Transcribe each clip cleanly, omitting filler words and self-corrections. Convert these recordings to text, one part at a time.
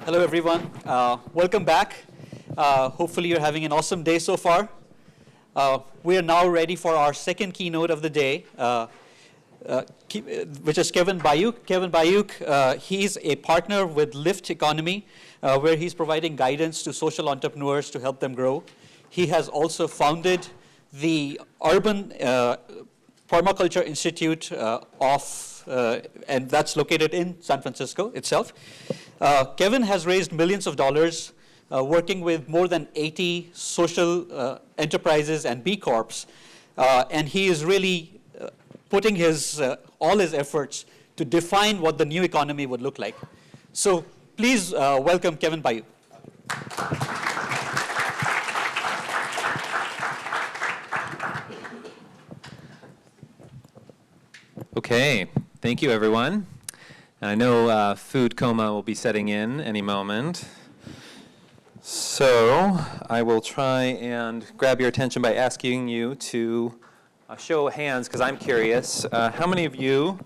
Hello, everyone. Welcome back. Hopefully, you're having an awesome day so far. We are now ready for our second keynote of the day, which is Kevin Bayuk. Kevin Bayuk, he's a partner with Lyft Economy, where he's providing guidance to social entrepreneurs to help them grow. He has also founded the Urban Permaculture Institute and that's located in San Francisco itself. Kevin has raised millions of dollars working with more than 80 social enterprises and B Corps, and he is really putting all his efforts to define what the new economy would look like. So please welcome Kevin Bayuk. Okay, thank you, everyone. I know food coma will be setting in any moment. So I will try and grab your attention by asking you to show of hands, because I'm curious. How many of you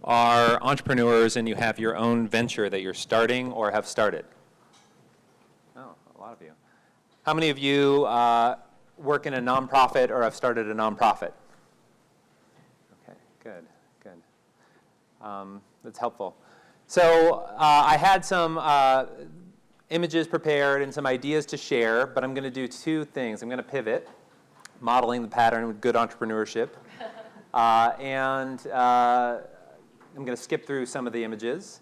are entrepreneurs and you have your own venture that you're starting or have started? Oh, a lot of you. How many of you work in a nonprofit or have started a nonprofit? Okay, good. That's helpful. So I had some images prepared and some ideas to share, but I'm going to do two things. I'm going to pivot, modeling the pattern with good entrepreneurship, and I'm going to skip through some of the images,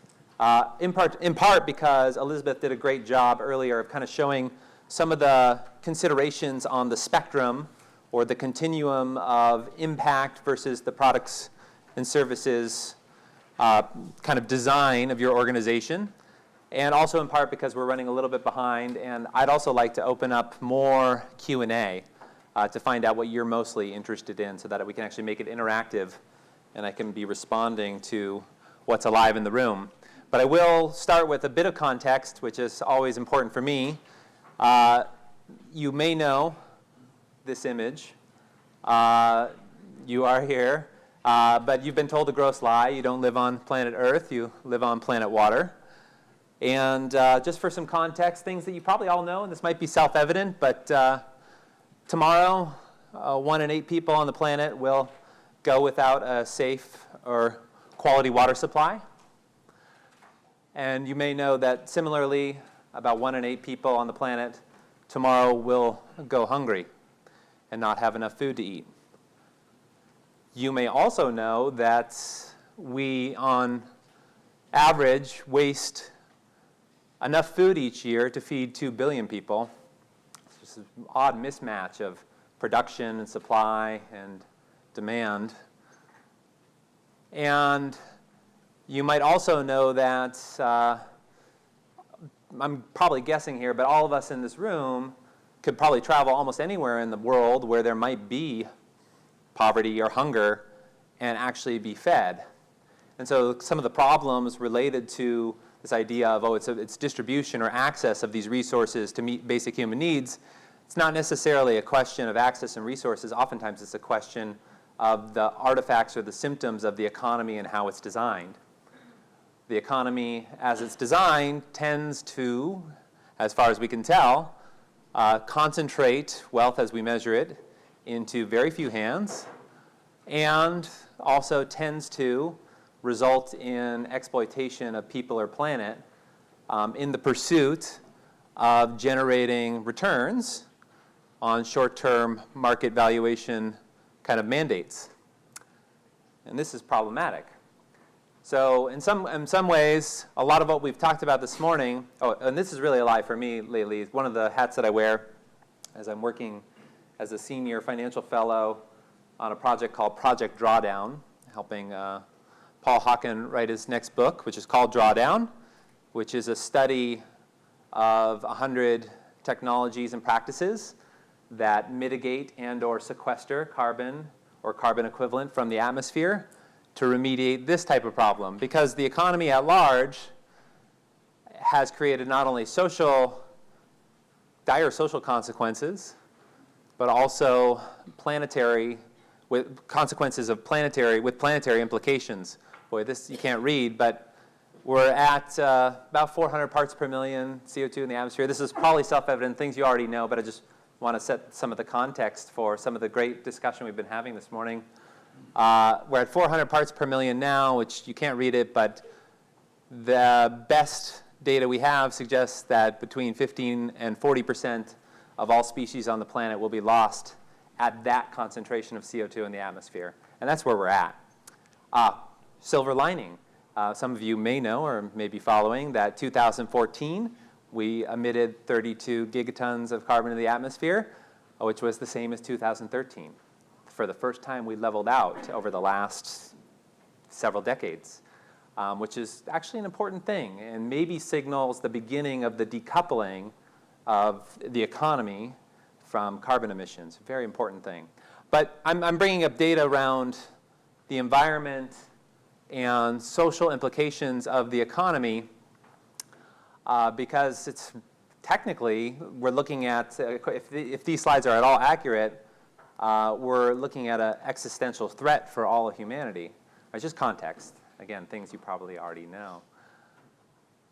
in part because Elizabeth did a great job earlier of kind of showing some of the considerations on the spectrum or the continuum of impact versus the products and services kind of design of your organization, and also in part because we're running a little bit behind, and I'd also like to open up more Q&A to find out what you're mostly interested in so that we can actually make it interactive and I can be responding to what's alive in the room. But I will start with a bit of context, which is always important for me. You may know this image. You are here. But you've been told a gross lie. You don't live on planet Earth. You live on planet water. And just for some context, things that you probably all know, and this might be self-evident, but tomorrow, 1 in 8 people on the planet will go without a safe or quality water supply. And you may know that similarly, about 1 in 8 people on the planet tomorrow will go hungry and not have enough food to eat. You may also know that we, on average, waste enough food each year to feed 2 billion people. It's just an odd mismatch of production and supply and demand. And you might also know that, I'm probably guessing here, but all of us in this room could probably travel almost anywhere in the world where there might be poverty or hunger and actually be fed. And so some of the problems related to this idea of, it's distribution or access of these resources to meet basic human needs, it's not necessarily a question of access and resources. Oftentimes it's a question of the artifacts or the symptoms of the economy and how it's designed. The economy, as it's designed, tends to, as far as we can tell, concentrate wealth as we measure it into very few hands, and also tends to result in exploitation of people or planet in the pursuit of generating returns on short-term market valuation kind of mandates. And this is problematic. So in some ways, a lot of what we've talked about this morning, and this is really a lie for me lately, one of the hats that I wear as I'm working as a senior financial fellow on a project called Project Drawdown, helping Paul Hawken write his next book, which is called Drawdown, which is a study of 100 technologies and practices that mitigate and or sequester carbon or carbon equivalent from the atmosphere to remediate this type of problem. Because the economy at large has created not only dire social consequences, but also planetary, with consequences of planetary implications. Boy, this you can't read, but We're at about 400 parts per million CO2 in the atmosphere. This is probably self-evident, things you already know, but I just want to set some of the context for some of the great discussion we've been having this morning. We're at 400 parts per million now, which you can't read it, but the best data we have suggests that between 15 and 40% of all species on the planet will be lost at that concentration of CO2 in the atmosphere. And that's where we're at. Silver lining. Some of you may know or may be following that 2014, we emitted 32 gigatons of carbon in the atmosphere, which was the same as 2013. For the first time, we leveled out over the last several decades, which is actually an important thing and maybe signals the beginning of the decoupling of the economy from carbon emissions. Very important thing. But I'm bringing up data around the environment and social implications of the economy because it's technically, we're looking at, if these slides are at all accurate, we're looking at an existential threat for all of humanity. It's just context. Again, things you probably already know.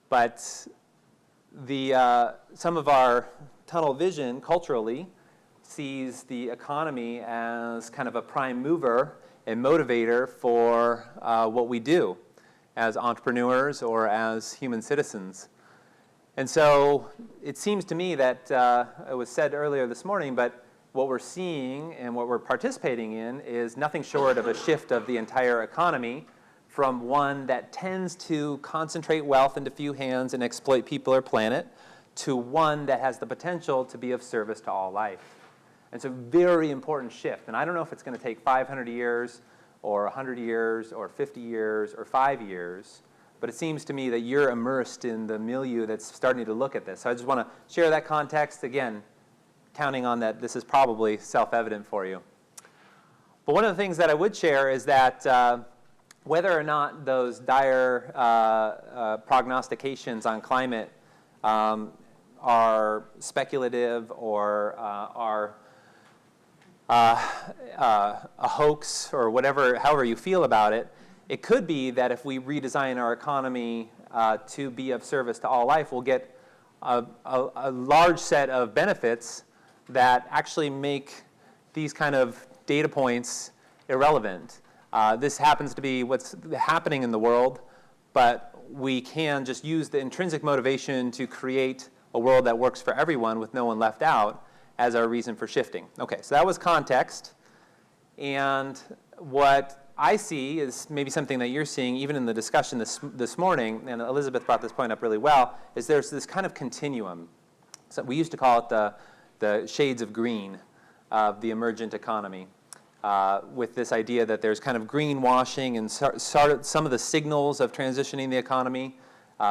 But some of our tunnel vision culturally sees the economy as kind of a prime mover and motivator for what we do as entrepreneurs or as human citizens. And so it seems to me that, it was said earlier this morning, but what we're seeing and what we're participating in is nothing short of a shift of the entire economy from one that tends to concentrate wealth into few hands and exploit people or planet to one that has the potential to be of service to all life. It's a very important shift, and I don't know if it's going to take 500 years or 100 years or 50 years or 5 years, but it seems to me that you're immersed in the milieu that's starting to look at this. So I just want to share that context, again, counting on that this is probably self-evident for you. But one of the things that I would share is that whether or not those dire prognostications on climate are speculative or are a hoax or whatever, however you feel about it, it could be that if we redesign our economy to be of service to all life, we'll get a large set of benefits that actually make these kind of data points irrelevant. This happens to be what's happening in the world, but we can just use the intrinsic motivation to create a world that works for everyone with no one left out as our reason for shifting. Okay, so that was context. And what I see is maybe something that you're seeing even in the discussion this morning, and Elizabeth brought this point up really well, is there's this kind of continuum. So we used to call it the shades of green of the emergent economy, with this idea that there's kind of greenwashing and some of the signals of transitioning the economy,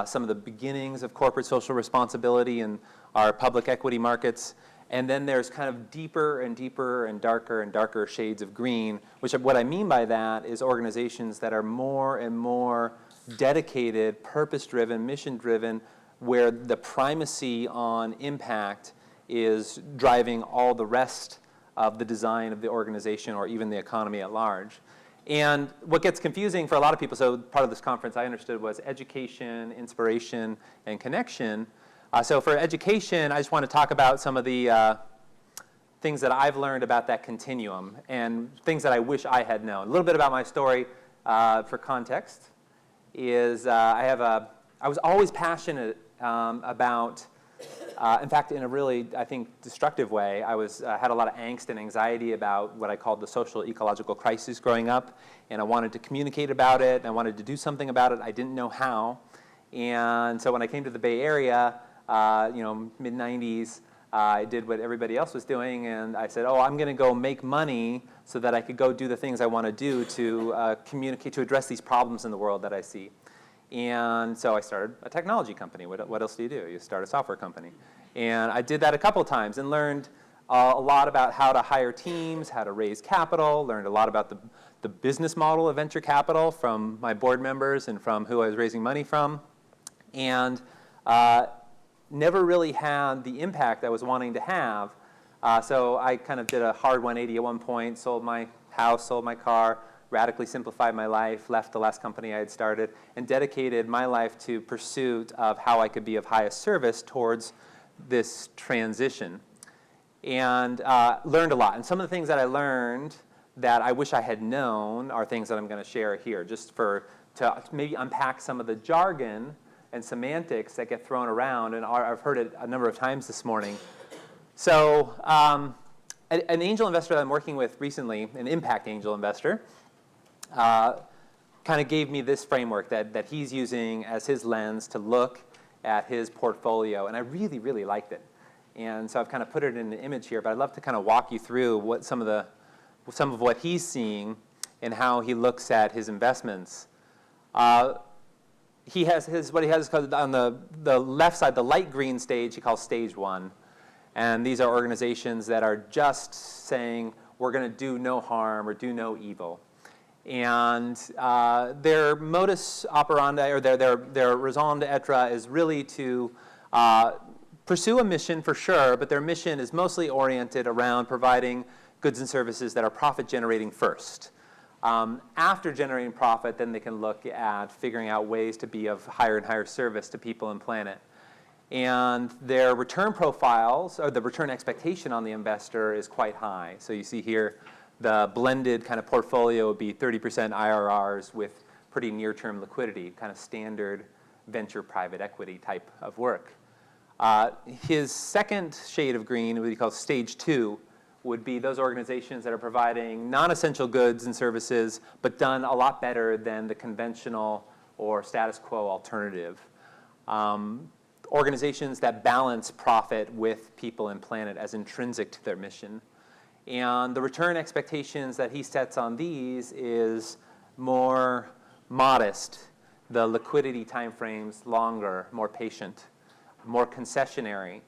some of the beginnings of corporate social responsibility in our public equity markets. And then there's kind of deeper and deeper and darker shades of green, which what I mean by that is organizations that are more and more dedicated, purpose-driven, mission-driven, where the primacy on impact is driving all the rest of the design of the organization or even the economy at large. And what gets confusing for a lot of people, so part of this conference I understood was education, inspiration, and connection. So for education, I just want to talk about some of the things that I've learned about that continuum and things that I wish I had known. A little bit about my story for context is I was always passionate about, in fact, in a really, I think, destructive way. I had a lot of angst and anxiety about what I called the social ecological crisis growing up, and I wanted to communicate about it, and I wanted to do something about it. I didn't know how. And so when I came to the Bay Area, mid-90s, I did what everybody else was doing, and I said, oh, I'm going to go make money so that I could go do the things I want to do to communicate, to address these problems in the world that I see. And so I started a technology company. What else do? You start a software company. And I did that a couple of times and learned a lot about how to hire teams, how to raise capital, learned a lot about the business model of venture capital from my board members and from who I was raising money from. And never really had the impact I was wanting to have. So I kind of did a hard 180 at one point, sold my house, sold my car, radically simplified my life, left the last company I had started, and dedicated my life to pursuit of how I could be of highest service towards this transition. And learned a lot. And some of the things that I learned that I wish I had known are things that I'm going to share here, just to maybe unpack some of the jargon and semantics that get thrown around, and I've heard it a number of times this morning. So an angel investor that I'm working with recently, an impact angel investor, kind of gave me this framework that he's using as his lens to look at his portfolio, and I really, really liked it. And so I've kind of put it in an image here, but I'd love to kind of walk you through what some of what he's seeing and how he looks at his investments. He has what he has called on the left side, the light green stage, he calls stage 1. And these are organizations that are just saying, we're going to do no harm or do no evil. And their modus operandi, or their raison d'etre, is really to pursue a mission for sure, but their mission is mostly oriented around providing goods and services that are profit generating first. After generating profit, then they can look at figuring out ways to be of higher and higher service to people and planet. And their return profiles, or the return expectation on the investor, is quite high. So you see here, the blended kind of portfolio would be 30% IRRs with pretty near-term liquidity, kind of standard venture private equity type of work. His second shade of green, what he calls stage 2, would be those organizations that are providing non-essential goods and services, but done a lot better than the conventional or status quo alternative. Organizations that balance profit with people and planet as intrinsic to their mission. And the return expectations that he sets on these is more modest. The liquidity timeframes longer, more patient, more concessionary.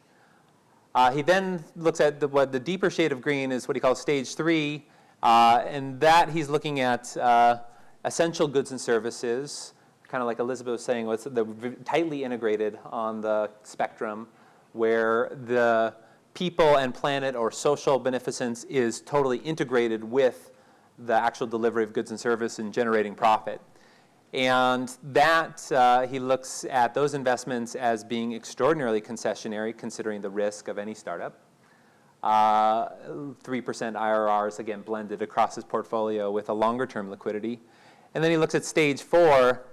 He then looks at what the deeper shade of green is what he calls stage 3, and that he's looking at essential goods and services, kind of like Elizabeth was saying, they're tightly integrated on the spectrum, where the people and planet or social beneficence is totally integrated with the actual delivery of goods and service and generating profit. And that, he looks at those investments as being extraordinarily concessionary, considering the risk of any startup. 3% IRRs, again, blended across his portfolio with a longer-term liquidity. And then he looks at stage 4,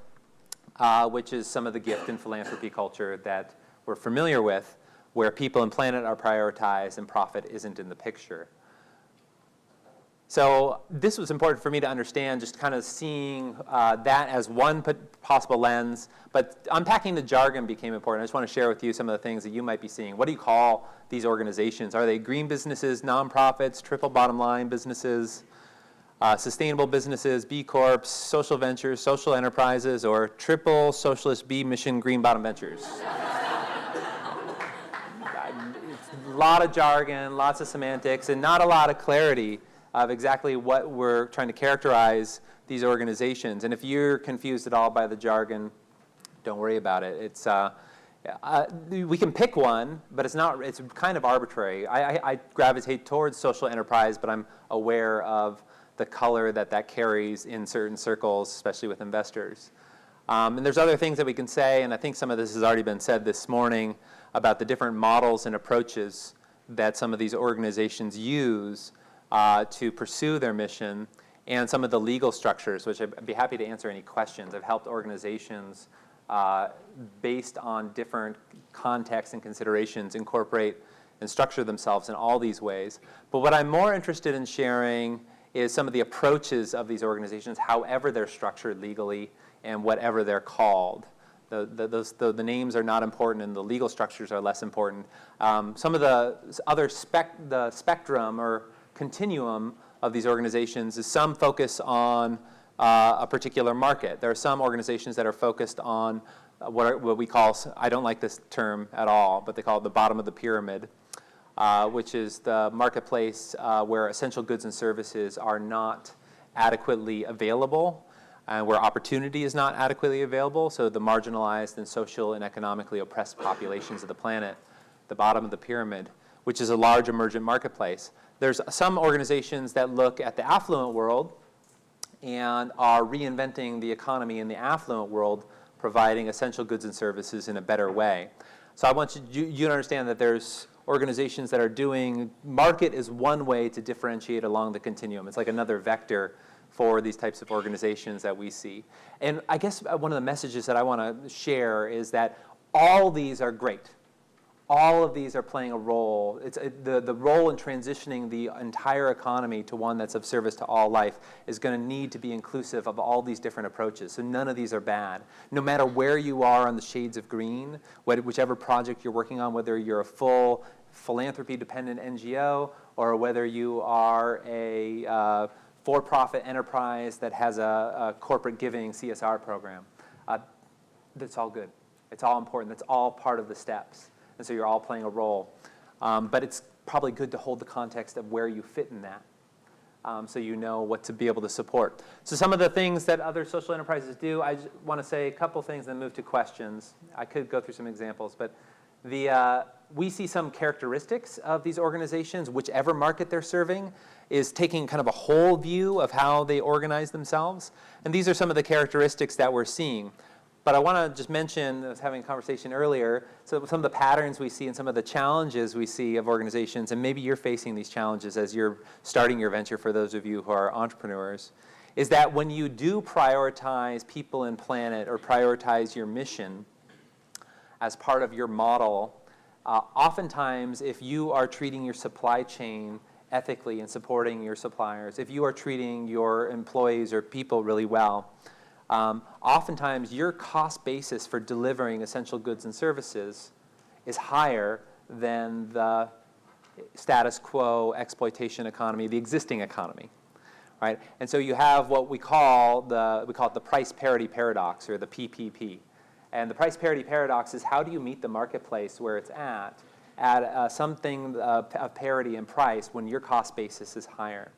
which is some of the gift and philanthropy culture that we're familiar with, where people and planet are prioritized and profit isn't in the picture. So this was important for me to understand, just kind of seeing that as one possible lens, but unpacking the jargon became important. I just want to share with you some of the things that you might be seeing. What do you call these organizations? Are they green businesses, nonprofits, triple bottom line businesses, sustainable businesses, B Corps, social ventures, social enterprises, or triple socialist B mission green bottom ventures? A lot of jargon, lots of semantics, and not a lot of clarity of exactly what we're trying to characterize these organizations. And if you're confused at all by the jargon, don't worry about it. It's, we can pick one, but it's kind of arbitrary. I gravitate towards social enterprise, but I'm aware of the color that carries in certain circles, especially with investors. And there's other things that we can say, and I think some of this has already been said this morning about the different models and approaches that some of these organizations use to pursue their mission, and some of the legal structures, which I'd be happy to answer any questions. I've helped organizations based on different contexts and considerations incorporate and structure themselves in all these ways. But what I'm more interested in sharing is some of the approaches of these organizations, however they're structured legally and whatever they're called. The names are not important, and the legal structures are less important. Some of the other the spectrum or continuum of these organizations is some focus on a particular market. There are some organizations that are focused on what we call, I don't like this term at all, but they call it the bottom of the pyramid, which is the marketplace where essential goods and services are not adequately available, and where opportunity is not adequately available, so the marginalized and social and economically oppressed populations of the planet, the bottom of the pyramid, which is a large emergent marketplace. There's some organizations that look at the affluent world and are reinventing the economy in the affluent world, providing essential goods and services in a better way. So I want you to understand that there's organizations that are doing, market is one way to differentiate along the continuum. It's like another vector for these types of organizations that we see. And I guess one of the messages that I want to share is that all these are great. All of these are playing a role. It's the role in transitioning the entire economy to one that's of service to all life is going to need to be inclusive of all these different approaches. So none of these are bad. No matter where you are on the shades of green, whichever project you're working on, whether you're a full philanthropy-dependent NGO or whether you are a for-profit enterprise that has a corporate giving CSR program, that's all good. It's all important. That's all part of the steps. And so you're all playing a role. But it's probably good to hold the context of where you fit in that so you know what to be able to support. So some of the things that other social enterprises do, I just want to say a couple things and then move to questions. I could go through some examples, but we see some characteristics of these organizations, whichever market they're serving, is taking kind of a whole view of how they organize themselves. And these are some of the characteristics that we're seeing. But I want to just mention, I was having a conversation earlier, so some of the patterns we see and some of the challenges we see of organizations, and maybe you're facing these challenges as you're starting your venture for those of you who are entrepreneurs, is that when you do prioritize people and planet or prioritize your mission as part of your model, oftentimes if you are treating your supply chain ethically and supporting your suppliers, if you are treating your employees or people really well, oftentimes your cost basis for delivering essential goods and services is higher than the status quo exploitation economy, the existing economy, right? And so you have what we call it the price parity paradox, or the PPP. And the price parity paradox is, how do you meet the marketplace where it's at something of parity in price when your cost basis is higher?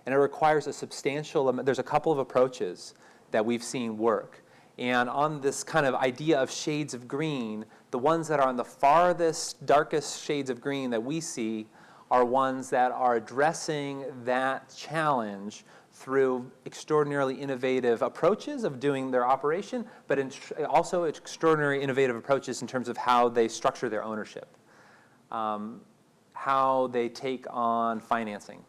And it requires a substantial, there's a couple of approaches that we've seen work. And on this kind of idea of shades of green, the ones that are on the farthest, darkest shades of green that we see are ones that are addressing that challenge through extraordinarily innovative approaches of doing their operation, but also extraordinary innovative approaches in terms of how they structure their ownership, how they take on financing.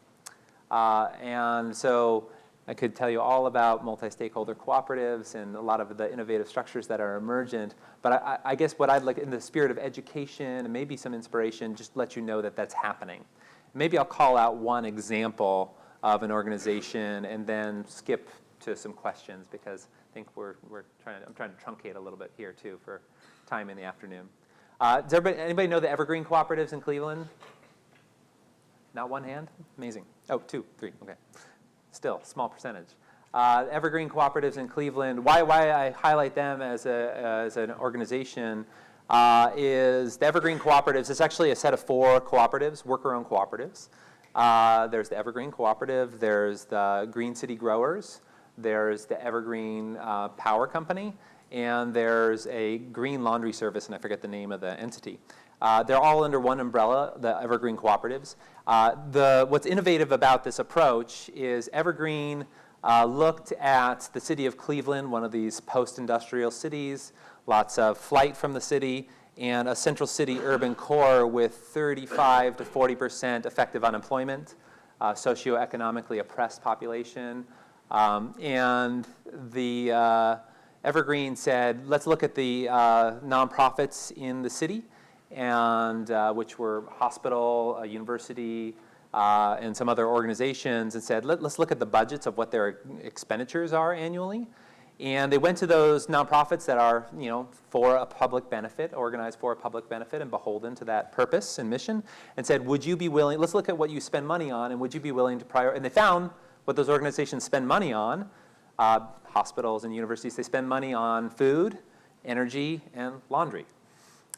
And so I could tell you all about multi-stakeholder cooperatives and a lot of the innovative structures that are emergent. But I guess what I'd like, in the spirit of education and maybe some inspiration, just let you know that that's happening. Maybe I'll call out one example of an organization and then skip to some questions, because I think I'm trying to truncate a little bit here too for time in the afternoon. Does anybody know the Evergreen Cooperatives in Cleveland? Not one hand? Amazing. Oh, 2, 3, okay. Still, small percentage. Evergreen Cooperatives in Cleveland, why I highlight them as an organization is the Evergreen Cooperatives. It's actually a set of 4 cooperatives, worker-owned cooperatives. There's the Evergreen Cooperative, there's the Green City Growers, there's the Evergreen Power Company, and there's a green laundry service, and I forget the name of the entity. They're all under one umbrella, the Evergreen Cooperatives. What's innovative about this approach is Evergreen looked at the city of Cleveland, one of these post-industrial cities, lots of flight from the city, and a central city urban core with 35 to 40% effective unemployment, socioeconomically oppressed population. And the Evergreen said, let's look at the nonprofits in the city, and which were hospital, university, and some other organizations, and said, let's look at the budgets of what their expenditures are annually. And they went to those nonprofits that are, for a public benefit, organized for a public benefit and beholden to that purpose and mission, and said, would you be willing, let's look at what you spend money on, and would you be willing to and they found what those organizations spend money on, hospitals and universities, they spend money on food, energy, and laundry.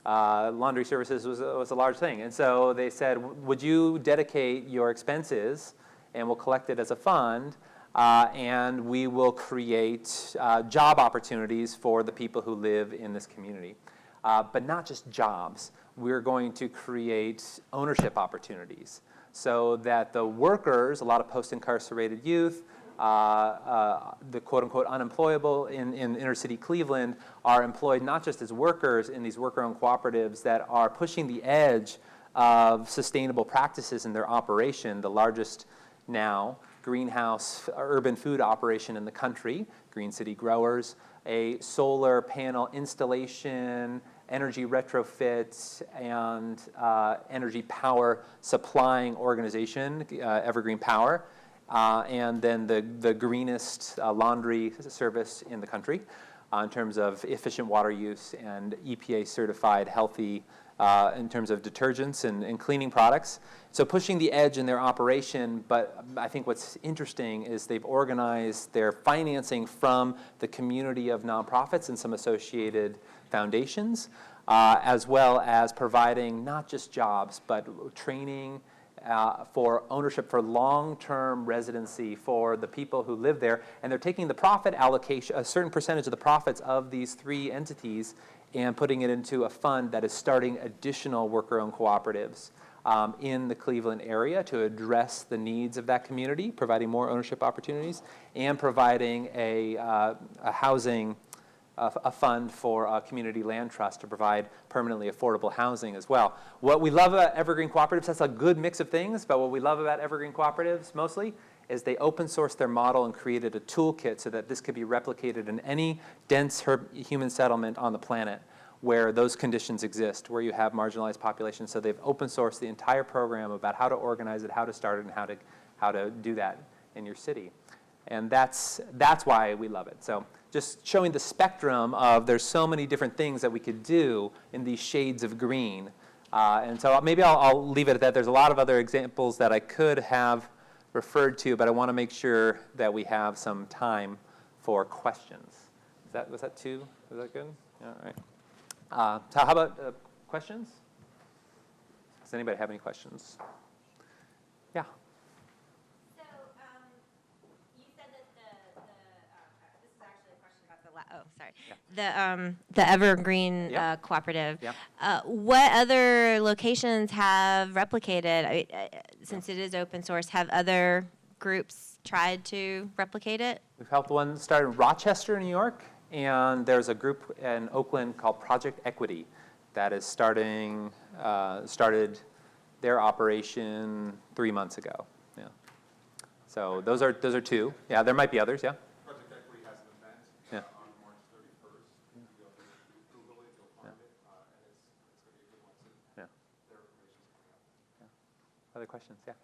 Laundry services was a large thing. And so they said, would you dedicate your expenses, and we'll collect it as a fund, and we will create job opportunities for the people who live in this community. But not just jobs. We're going to create ownership opportunities so that the workers, a lot of post-incarcerated youth, the quote-unquote unemployable in inner city Cleveland are employed not just as workers in these worker-owned cooperatives that are pushing the edge of sustainable practices in their operation, the largest now greenhouse urban food operation in the country, Green City Growers, a solar panel installation, energy retrofit, and energy power supplying organization, Evergreen Power, and then the greenest laundry service in the country in terms of efficient water use and EPA certified healthy in terms of detergents and cleaning products. So pushing the edge in their operation, but I think what's interesting is they've organized their financing from the community of nonprofits and some associated foundations, as well as providing not just jobs, but training for ownership for long-term residency for the people who live there. And they're taking the profit allocation, a certain percentage of the profits of these three entities, and putting it into a fund that is starting additional worker-owned cooperatives in the Cleveland area to address the needs of that community, providing more ownership opportunities, and providing a housing, a fund for a community land trust to provide permanently affordable housing as well. What we love about Evergreen Cooperatives, that's a good mix of things, but what we love about Evergreen Cooperatives mostly is they open sourced their model and created a toolkit so that this could be replicated in any dense human settlement on the planet where those conditions exist, where you have marginalized populations. So they've open sourced the entire program about how to organize it, how to start it, and how to do that in your city. And that's why we love it. So just showing the spectrum of there's so many different things that we could do in these shades of green. And so maybe I'll leave it at that. There's a lot of other examples that I could have referred to, but I want to make sure that we have some time for questions. Was that two? Was that good? Yeah, all right. So how about questions? Does anybody have any questions? Yeah. So you said that this is actually a question about the Evergreen Yeah. Cooperative. Yeah. What other locations have replicated? Since it is open source, have other groups tried to replicate it? We've helped one start in Rochester, New York, and there's a group in Oakland called Project Equity that is started their operation 3 months ago. Yeah. So those are two. Yeah, there might be others. Yeah. Project Equity has an event on March 31st. You go to Google it, you'll find it, and it's going to be a good one too. Yeah. Their information's coming up. Yeah. Other questions? Yeah.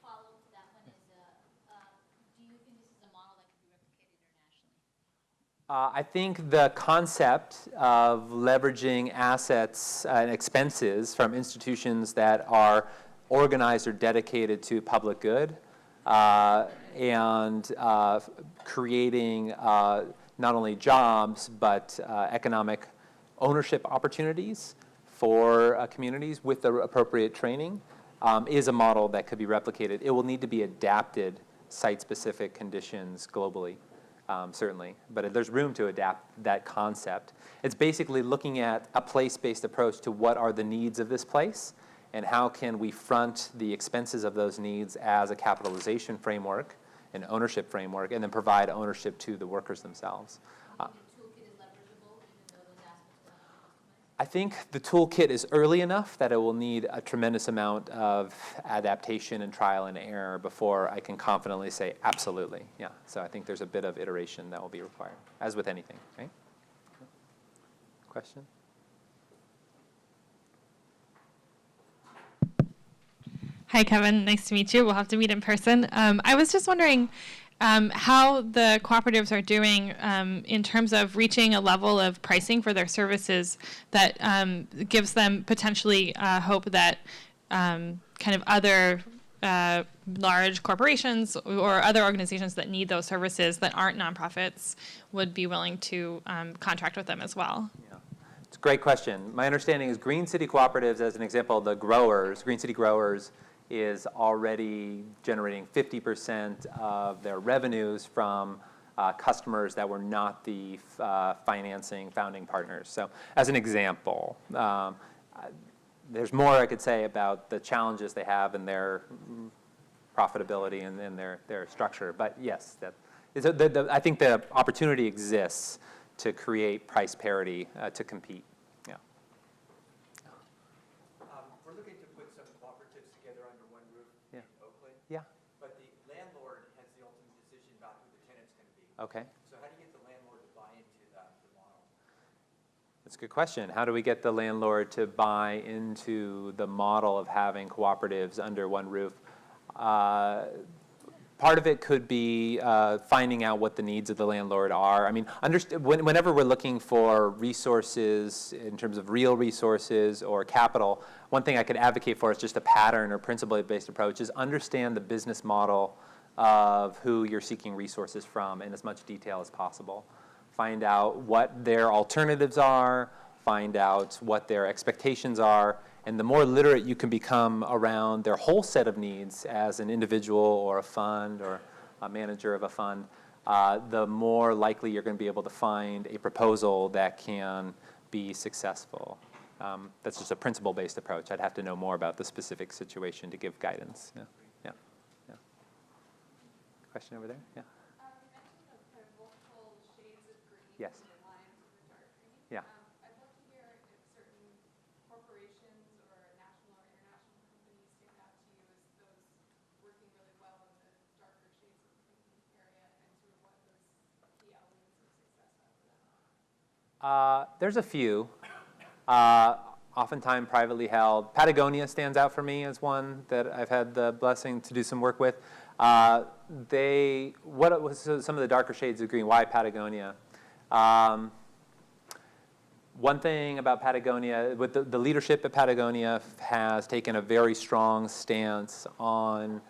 Follow-up to that one is, do you think this is a model that can be replicated internationally? I think the concept of leveraging assets and expenses from institutions that are organized or dedicated to public good and creating not only jobs but economic ownership opportunities for communities with the appropriate training is a model that could be replicated. It will need to be adapted site-specific conditions globally. Certainly, but there's room to adapt that concept. It's basically looking at a place-based approach to what are the needs of this place and how can we front the expenses of those needs as a capitalization framework, an ownership framework, and then provide ownership to the workers themselves. The toolkit is leverageable even though those aspects are not customized? I think the toolkit is early enough that it will need a tremendous amount of adaptation and trial and error before I can confidently say absolutely. Yeah, so I think there's a bit of iteration that will be required, as with anything, right? Question? Hi, Kevin. Nice to meet you. We'll have to meet in person. I was just wondering how the cooperatives are doing in terms of reaching a level of pricing for their services that gives them potentially hope that kind of other large corporations or other organizations that need those services that aren't nonprofits would be willing to contract with them as well. Yeah. It's a great question. My understanding is Green City Cooperatives, as an example, the growers, Green City Growers, is already generating 50% of their revenues from customers that were not the financing founding partners. So as an example, there's more I could say about the challenges they have in their profitability and their structure. But yes, I think the opportunity exists to create price parity to compete. Yeah. We're looking to put some cooperatives together under one roof Yeah. in Oakland, Yeah. but the landlord has the ultimate decision about who the tenant's going to be. Okay. So how do you get the landlord to buy into the model? That's a good question. How do we get the landlord to buy into the model of having cooperatives under one roof? Part of it could be finding out what the needs of the landlord are. I mean, whenever we're looking for resources in terms of real resources or capital, one thing I could advocate for is just a pattern or principle-based approach is understand the business model of who you're seeking resources from in as much detail as possible. Find out what their alternatives are, find out what their expectations are, and the more literate you can become around their whole set of needs as an individual or a fund or a manager of a fund, the more likely you're going to be able to find a proposal that can be successful. That's just a principle-based approach. I'd have to know more about the specific situation to give guidance. Yeah. Yeah. Yeah. Question over there? Yeah. You mentioned kind of multiple shades of green Yes. and lines of the dark green. Yeah. I'd love to hear if certain corporations or national or international companies stand out to you as those working really well in the darker shades of the green area, and sort of what those key elements of success are for them. There's a few. Oftentimes privately held. Patagonia stands out for me as one that I've had the blessing to do some work with. What was some of the darker shades of green? Why Patagonia? One thing about Patagonia, with the leadership at Patagonia has taken a very strong stance on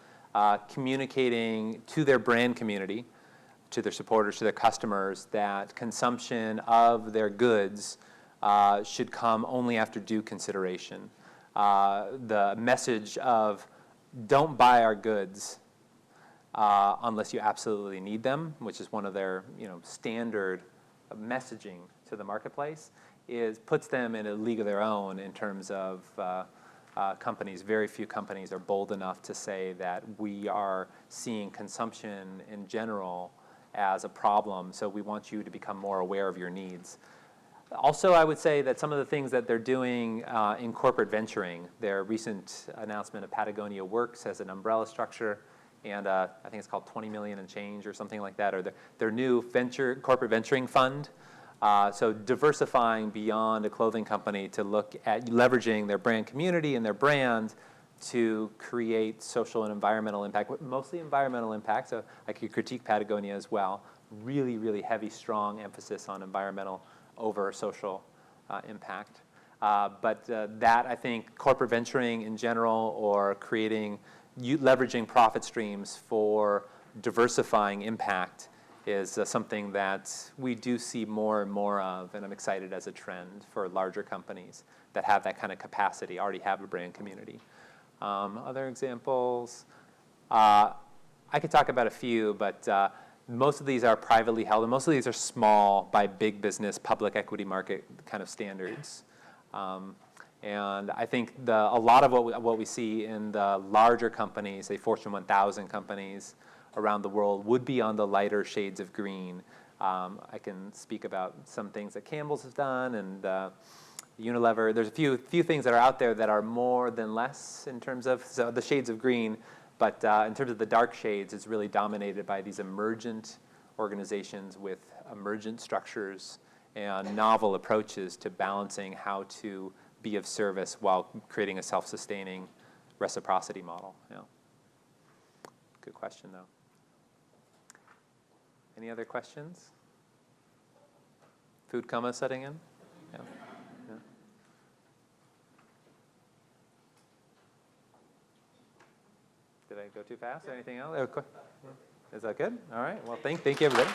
communicating to their brand community, to their supporters, to their customers, that consumption of their goods should come only after due consideration. The message of don't buy our goods unless you absolutely need them, which is one of their standard messaging to the marketplace, puts them in a league of their own in terms of companies. Very few companies are bold enough to say that we are seeing consumption in general as a problem, so we want you to become more aware of your needs. Also, I would say that some of the things that they're doing in corporate venturing, their recent announcement of Patagonia Works as an umbrella structure, and I think it's called 20 million and change or something like that, or their new corporate venturing fund. So diversifying beyond a clothing company to look at leveraging their brand community and their brand to create social and environmental impact, mostly environmental impact, so I could critique Patagonia as well. Really, really heavy, strong emphasis on environmental over social impact. But that, I think, corporate venturing in general or leveraging profit streams for diversifying impact is something that we do see more and more of, and I'm excited as a trend for larger companies that have that kind of capacity, already have a brand community. Other examples, I could talk about a few, but most of these are privately held, and most of these are small by big business, public equity market kind of standards. And I think a lot of what we see in the larger companies, say Fortune 1000 companies around the world, would be on the lighter shades of green. I can speak about some things that Campbell's has done and Unilever. There's a few things that are out there that are more than less in terms of the shades of green, but in terms of the dark shades, it's really dominated by these emergent organizations with emergent structures and novel approaches to balancing how to be of service while creating a self-sustaining reciprocity model. Yeah. Good question, though. Any other questions? Food coma setting in? Yeah. Yeah. Did I go too fast? Anything else? Is that good? All right. Well, thank you, everybody.